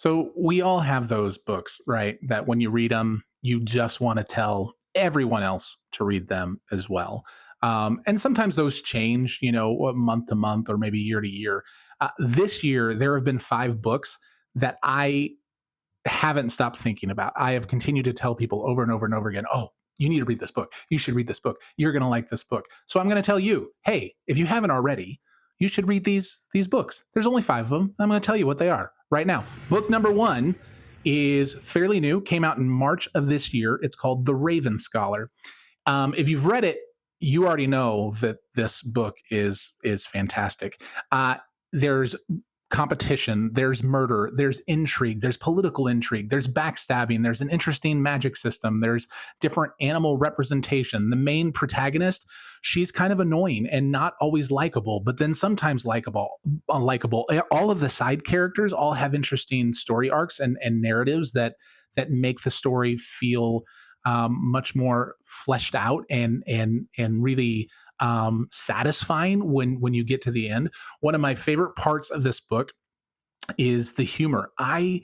So we all have those books, right? That when you read them, you just want to tell everyone else to read them as well. And sometimes those change, month to month or maybe year to year. This year, there have been 5 books that I haven't stopped thinking about. I have continued to tell people over and over and over again, oh, you need to read this book. You should read this book. You're going to like this book. So I'm going to tell you, hey, if you haven't already, you should read these books. There's only 5 of them. I'm going to tell you what they are right now. Book number 1 is fairly new, came out in March of this year. It's called The Raven Scholar. If you've read it, you already know that this book is fantastic. There's competition, there's murder, there's intrigue, there's political intrigue, there's backstabbing, there's an interesting magic system, there's different animal representation. The main protagonist, she's kind of annoying and not always likable, but then sometimes unlikable. All of the side characters all have interesting story arcs and narratives that make the story feel much more fleshed out and really satisfying when you get to the end. One of my favorite parts of this book is the humor. I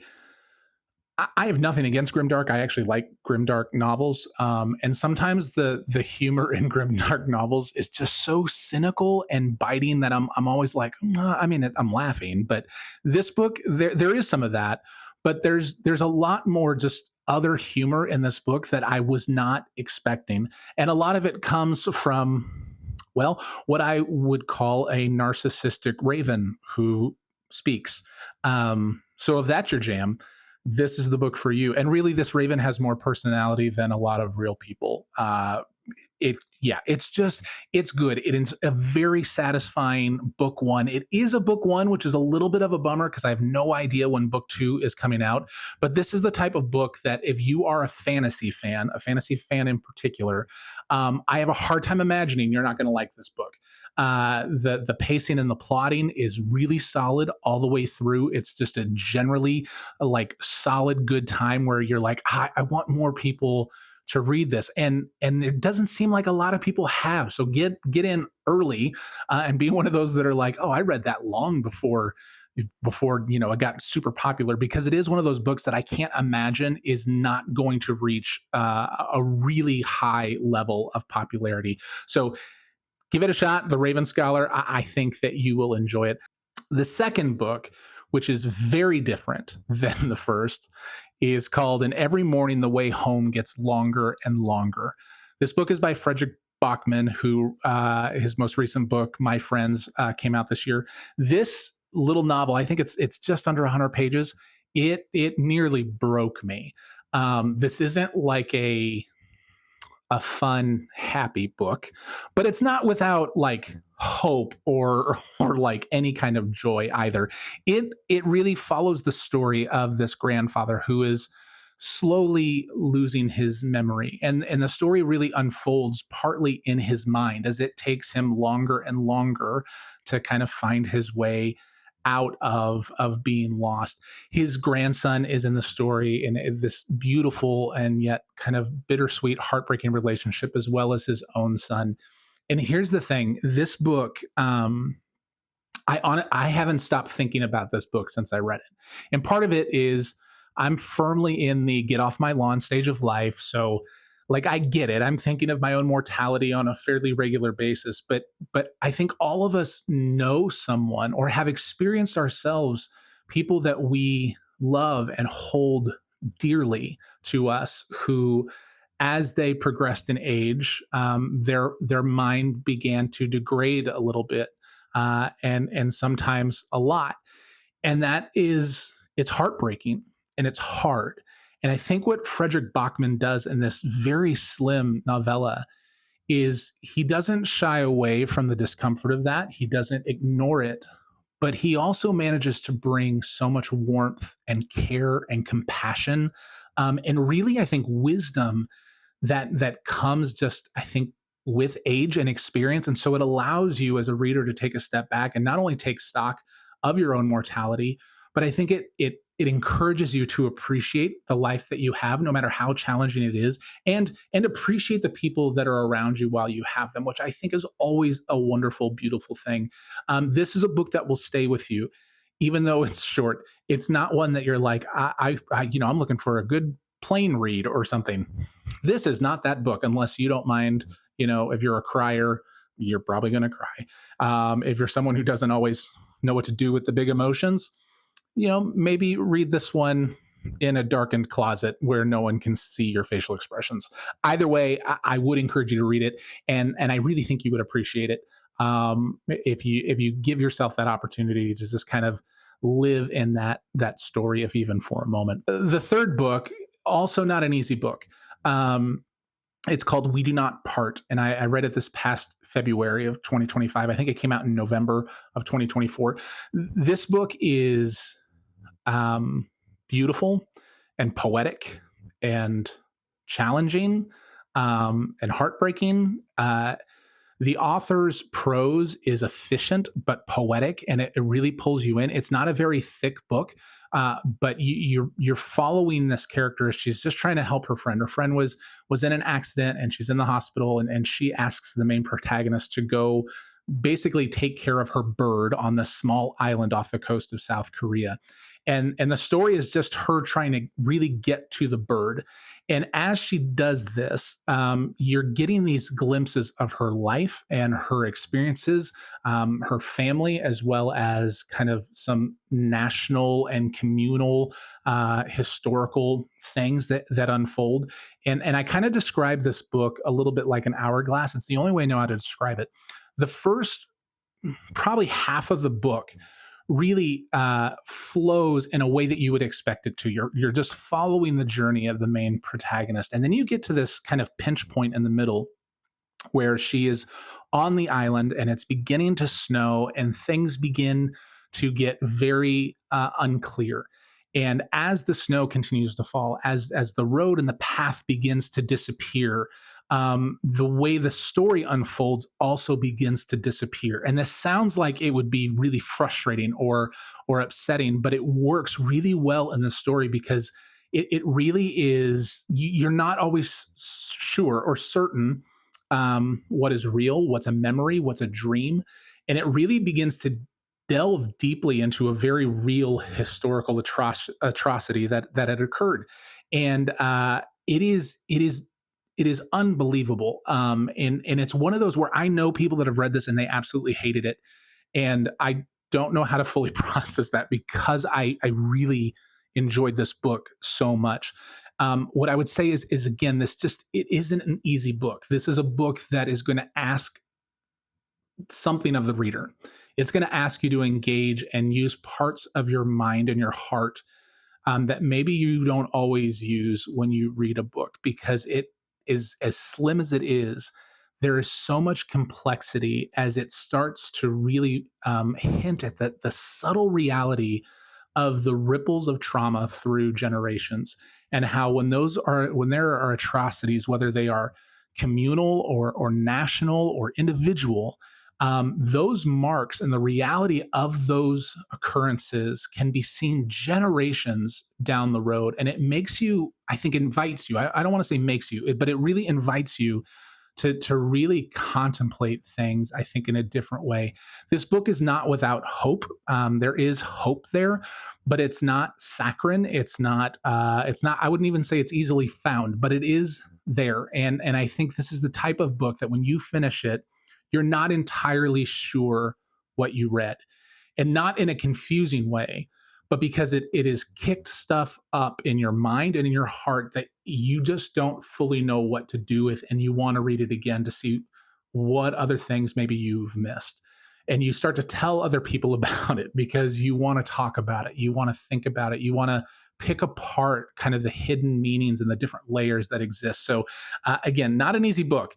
have nothing against grimdark. I actually like grimdark novels, and sometimes the humor in grimdark novels is just so cynical and biting that I'm always like, I mean, I'm laughing. But this book, there is some of that, but there's a lot more just other humor in this book that I was not expecting, and a lot of it comes from, well, what I would call a narcissistic raven who speaks. So if that's your jam, this is the book for you. And really, this raven has more personality than a lot of real people. It's good. It is a very satisfying book 1. It is a book 1, which is a little bit of a bummer because I have no idea when book 2 is coming out. But this is the type of book that if you are a fantasy fan in particular, I have a hard time imagining you're not going to like this book. The pacing and the plotting is really solid all the way through. It's just a generally like solid good time where you're like, I want more people to read this, and it doesn't seem like a lot of people have. So get in early and be one of those that are like, oh, I read that long before it got super popular, because it is one of those books that I can't imagine is not going to reach a really high level of popularity. So give it a shot. The Raven Scholar. I think that you will enjoy it. The second book, which is very different than the first, is called And Every Morning the Way Home Gets Longer and Longer. This book is by Fredrik Backman, who his most recent book, My Friends, came out this year. This little novel, I think it's just under 100 pages. It nearly broke me. This isn't like a fun, happy book, but it's not without like hope or like any kind of joy either. It really follows the story of this grandfather who is slowly losing his memory, and the story really unfolds partly in his mind as it takes him longer and longer to kind of find his way out of being lost. His grandson is in the story in this beautiful and yet kind of bittersweet, heartbreaking relationship, as well as his own son. And here's the thing: this book, I haven't stopped thinking about this book since I read it, and part of it is I'm firmly in the get off my lawn stage of life, so like I get it. I'm thinking of my own mortality on a fairly regular basis, but I think all of us know someone or have experienced ourselves people that we love and hold dearly to us who, as they progressed in age, their mind began to degrade a little bit, and sometimes a lot, and it's heartbreaking and it's hard. And I think what Fredrik Backman does in this very slim novella is he doesn't shy away from the discomfort of that. He doesn't ignore it, but he also manages to bring so much warmth and care and compassion, and really, I think, wisdom that comes just, I think, with age and experience. And so it allows you as a reader to take a step back and not only take stock of your own mortality, but I think it encourages you to appreciate the life that you have, no matter how challenging it is, and appreciate the people that are around you while you have them, which I think is always a wonderful, beautiful thing. This is a book that will stay with you. even though it's short, it's not one that you're like, I'm looking for a good plain read or something. This is not that book unless you don't mind, if you're a crier, you're probably going to cry. If you're someone who doesn't always know what to do with the big emotions, maybe read this one in a darkened closet where no one can see your facial expressions. Either way, I would encourage you to read it, and I really think you would appreciate it if you give yourself that opportunity to just kind of live in that story, if even for a moment. The third book, also not an easy book. It's called We Do Not Part, and I read it this past February of 2025. I think it came out in November of 2024. This book is beautiful and poetic and challenging and heartbreaking. The author's prose is efficient but poetic, and it really pulls you in. It's not a very thick book, but you're following this character as she's just trying to help her friend. Her friend was in an accident, and she's in the hospital, and she asks the main protagonist to go basically take care of her bird on this small island off the coast of South Korea. And the story is just her trying to really get to the bird. And as she does this, you're getting these glimpses of her life and her experiences, her family, as well as kind of some national and communal historical things that unfold. And I kind of describe this book a little bit like an hourglass. It's the only way I know how to describe it. The first probably half of the book really flows in a way that you would expect it to. You're just following the journey of the main protagonist, and then you get to this kind of pinch point in the middle where she is on the island and it's beginning to snow and things begin to get very unclear. And as the snow continues to fall, as the road and the path begins to disappear, the way the story unfolds also begins to disappear. And this sounds like it would be really frustrating or upsetting, but it works really well in the story because it really is. You're not always sure or certain what is real, what's a memory, what's a dream, and it really begins to delve deeply into a very real historical atrocity that had occurred, and it is unbelievable. And it's one of those where I know people that have read this and they absolutely hated it, and I don't know how to fully process that because I really enjoyed this book so much. What I would say is again, it isn't an easy book. This is a book that is going to ask something of the reader. It's going to ask you to engage and use parts of your mind and your heart that maybe you don't always use when you read a book, because it is as slim as it is. There is so much complexity as it starts to really hint at the subtle reality of the ripples of trauma through generations, and how when there are atrocities, whether they are communal or national or individual, those marks and the reality of those occurrences can be seen generations down the road. And it makes you, I think, invites you. I don't want to say makes you, but it really invites you to really contemplate things, I think, in a different way. This book is not without hope. There is hope there, but it's not saccharine. It's not. It's not. I wouldn't even say it's easily found, but it is there. And I think this is the type of book that when you finish it, you're not entirely sure what you read, and not in a confusing way, but because it has kicked stuff up in your mind and in your heart that you just don't fully know what to do with. And you want to read it again to see what other things maybe you've missed. And you start to tell other people about it because you want to talk about it. You want to think about it. You want to pick apart kind of the hidden meanings and the different layers that exist. So, again, not an easy book.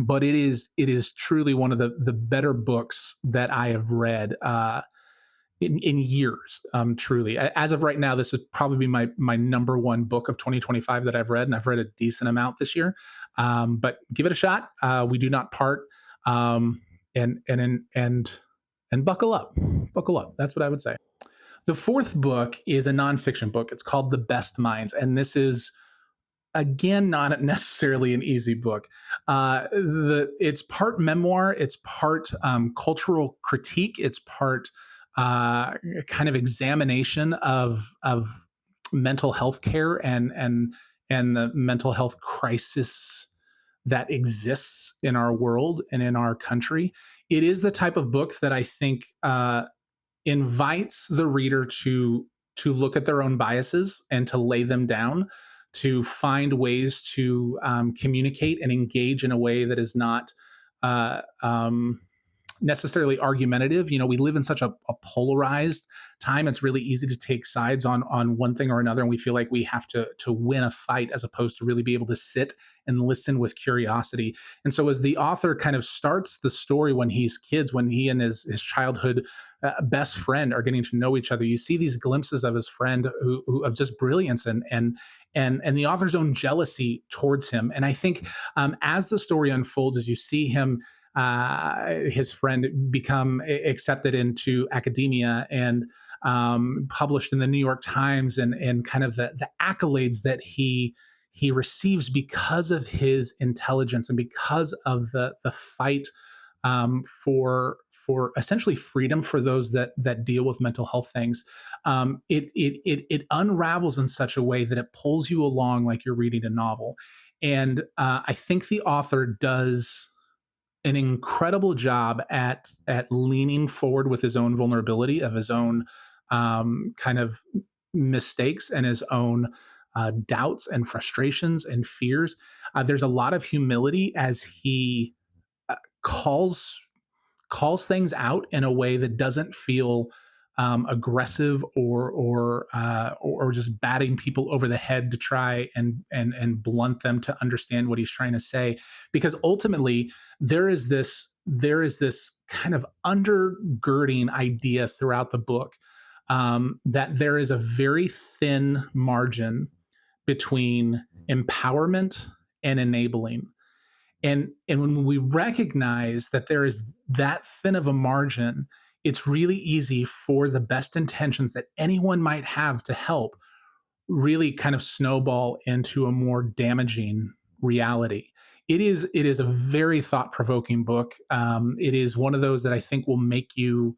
But it is truly one of the better books that I have read in years. Truly, as of right now, this would probably be my number one book of 2025 that I've read, and I've read a decent amount this year. But give it a shot. We do not part. And buckle up, buckle up. That's what I would say. The fourth book is a nonfiction book. It's called The Best Minds, and this is, again, not necessarily an easy book. It's part memoir, it's part cultural critique, it's part uh, kind of examination of mental health care and the mental health crisis that exists in our world and in our country. It is the type of book that I think invites the reader to look at their own biases and to lay them down, to find ways to communicate and engage in a way that is not uh, um, necessarily argumentative. You know, we live in such a polarized time. It's really easy to take sides on one thing or another, and we feel like we have to win a fight as opposed to really be able to sit and listen with curiosity. And so, as the author kind of starts the story when he's kids, when he and his childhood best friend are getting to know each other, you see these glimpses of his friend who of just brilliance and the author's own jealousy towards him. And I think as the story unfolds, as you see him his friend become accepted into academia and published in the New York Times, and kind of the accolades that he receives because of his intelligence and because of the fight for essentially freedom for those that deal with mental health things. It unravels in such a way that it pulls you along like you're reading a novel. And I think the author does an incredible job at leaning forward with his own vulnerability of his own kind of mistakes and his own doubts and frustrations and fears. There's a lot of humility as he uh, calls calls things out in a way that doesn't feel aggressive or just batting people over the head to try and blunt them to understand what he's trying to say. Because ultimately, there is this kind of undergirding idea throughout the book that there is a very thin margin between empowerment and enabling. And when we recognize that there is that thin of a margin, it's really easy for the best intentions that anyone might have to help really kind of snowball into a more damaging reality. It is a very thought provoking book. It is one of those that I think will make you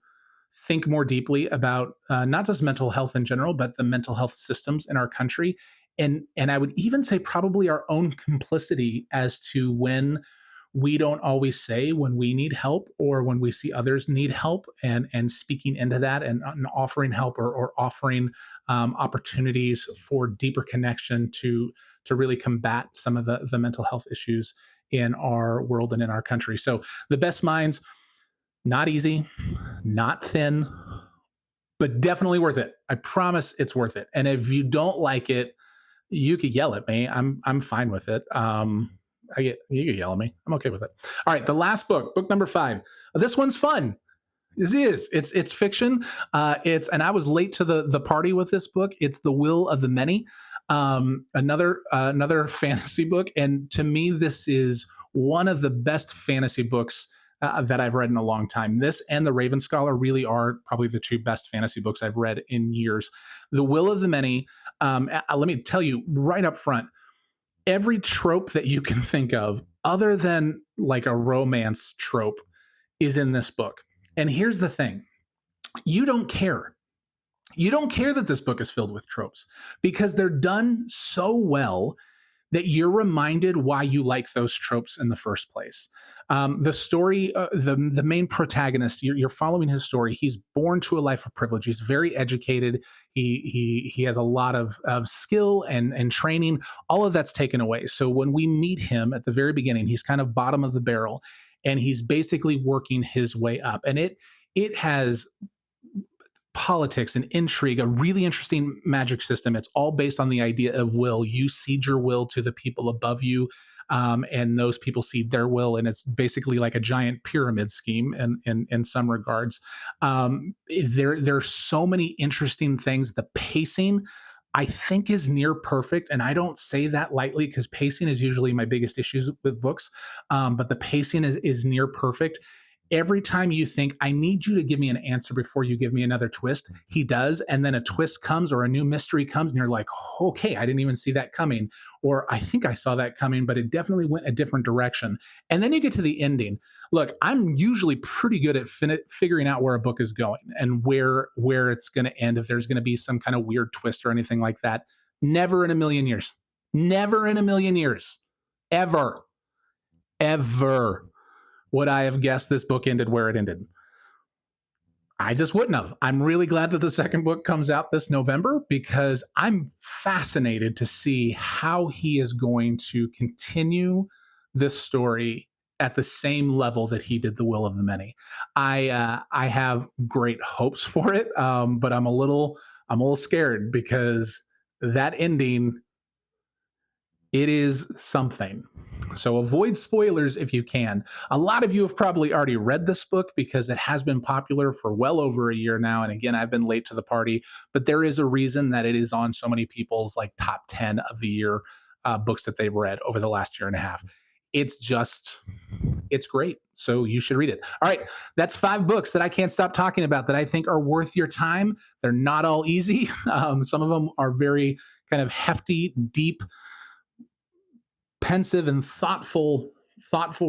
think more deeply about not just mental health in general, but the mental health systems in our country, and I would even say probably our own complicity as to when we don't always say when we need help or when we see others need help, and speaking into that and offering help or offering opportunities for deeper connection to really combat some of the mental health issues in our world and in our country. So the best minds, not easy, not thin, but definitely worth it. I promise it's worth it. And if you don't like it, you could yell at me. I'm fine with it. You could yell at me. I'm okay with it. All right, the last book, book number 5. This one's fun. It is. It's fiction. And I was late to the party with this book. It's The Will of the Many, another fantasy book. And to me, this is one of the best fantasy books that I've read in a long time. This and The Raven Scholar really are probably the two best fantasy books I've read in years. The Will of the Many. Let me tell you right up front, every trope that you can think of, other than like a romance trope, is in this book. And here's the thing: you don't care. You don't care that this book is filled with tropes because they're done so well that you're reminded why you like those tropes in the first place. The story, the main protagonist, you're following his story. He's born to a life of privilege. He's very educated. He has a lot of skill and training. All of that's taken away. So when we meet him at the very beginning, he's kind of bottom of the barrel, and he's basically working his way up. And it has politics and intrigue, a really interesting magic system. It's all based on the idea of will. You cede your will to the people above you, and those people cede their will, and it's basically like a giant pyramid scheme in some regards. There's so many interesting things. The pacing, I think, is near perfect, and I don't say that lightly because pacing is usually my biggest issues with books. But the pacing is near perfect. every time you think, I need you to give me an answer before you give me another twist, he does. And then a twist comes or a new mystery comes, and you're like, okay, I didn't even see that coming. Or I think I saw that coming, but it definitely went a different direction. And then you get to the ending. Look, I'm usually pretty good at figuring out where a book is going and where it's going to end, if there's going to be some kind of weird twist or anything like that. Never in a million years. Never in a million years. Ever. Ever would I have guessed this book ended where it ended. I just wouldn't have. I'm really glad that the second book comes out this November, because I'm fascinated to see how he is going to continue this story at the same level that he did The Will of the Many. I have great hopes for it, but I'm a little scared, because that ending, it is something. So avoid spoilers if you can. A lot of you have probably already read this book, because it has been popular for well over a year now. And again, I've been late to the party, but there is a reason that it is on so many people's like top 10 of the year books that they've read over the last year and a half. It's just, it's great. So you should read it. All right. That's 5 books that I can't stop talking about that I think are worth your time. They're not all easy. Some of them are very kind of hefty, deep, pensive and thoughtful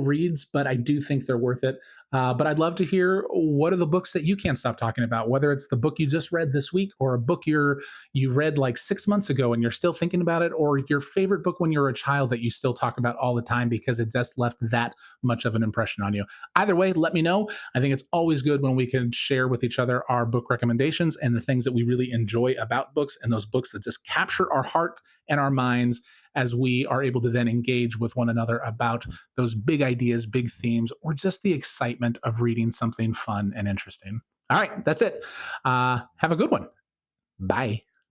reads, but I do think they're worth it. But I'd love to hear, what are the books that you can't stop talking about, whether it's the book you just read this week, or a book you read like 6 months ago and you're still thinking about it, or your favorite book when you were a child that you still talk about all the time because it just left that much of an impression on you. Either way, let me know. I think it's always good when we can share with each other our book recommendations and the things that we really enjoy about books, and those books that just capture our heart and our minds, as we are able to then engage with one another about those big ideas, big themes, or just the excitement of reading something fun and interesting. All right, that's it. Have a good one. Bye.